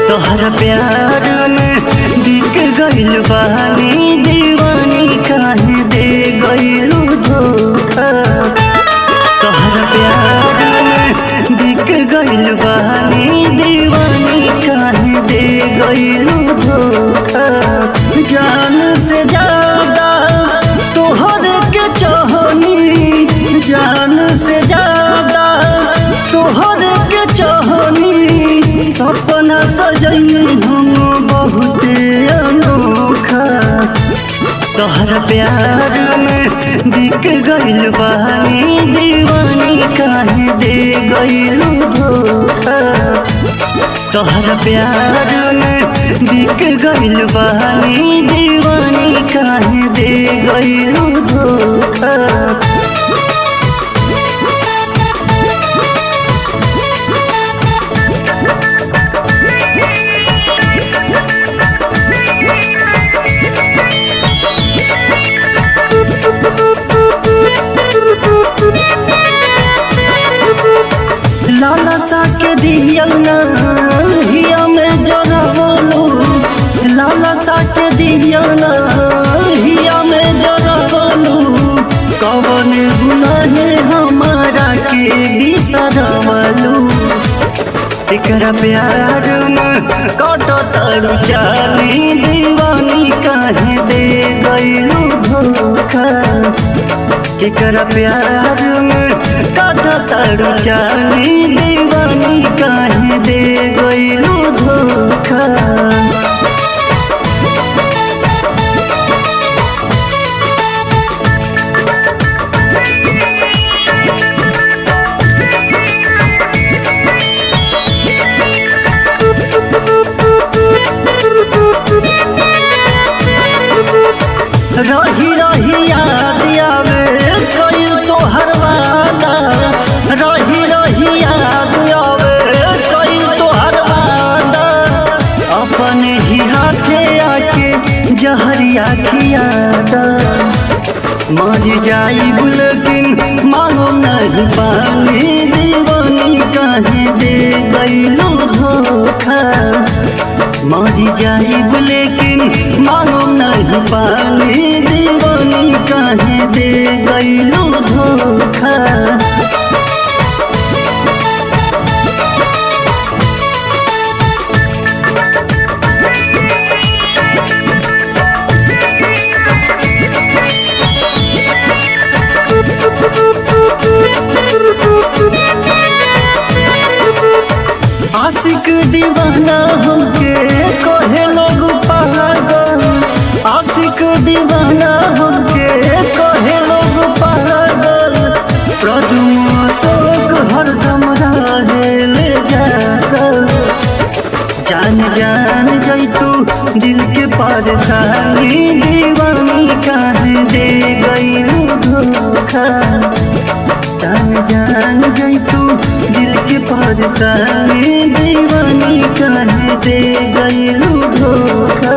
तोहरा प्यार में बिक गइल बानी दीवानी काहे दे गइलू धोखा। तोहरा प्यार में बिक गइल बानी दीवानी काहे दे गइलू धोखा। जान से ज्यादा तोहर के चाहनी, जान से ज्यादा तोहर के चाहनी। सपना सजनी हम बहुते अनोखा। तोहरा प्यार में बिक गइल बानी दीवानी काहे दे गइलू धोखा। तोहरा प्यार में बिक गइल बानी दीवानी काहे दे गइलू धोखा। लाला सा के दिया ना हिया में जरावलो, लाला सा के दिया ना हिया में जरावलो। कौन गुनाह हमारा के बिसरावलो। तेरा प्यार में काटो तारू चाली दीवानी काहे दे गइलू धोखा। केकरा प्यार में काटो तारू चाली दीवानी काहे दे गइलू धोखा। रही रही याद आवे कइल तोहर वादा, रही रही याद आवे कइल तोहर वादा। अपने ही हाथे आके जहरिया खियादा। मर जाई लेकिन मानो नहीं पानी दीवानी काहे दे गइलू धोखा। मर जाई लेकिन मानो नहीं पानी दीवानी काहे दे गइलू धोखा। आशिक दीवाना हमके कहे लोग पागल, आशिक दीवाना हमके कहे लोग पागल। प्रदुम अशोक हरदम रहे ले जागल। जान जान जैतू दिल के परेशानी दीवानी काहे दे गइलू धोखा। जान जान जैतू दिल के परेशानी दीवानी काहे दे गइलू धोखा।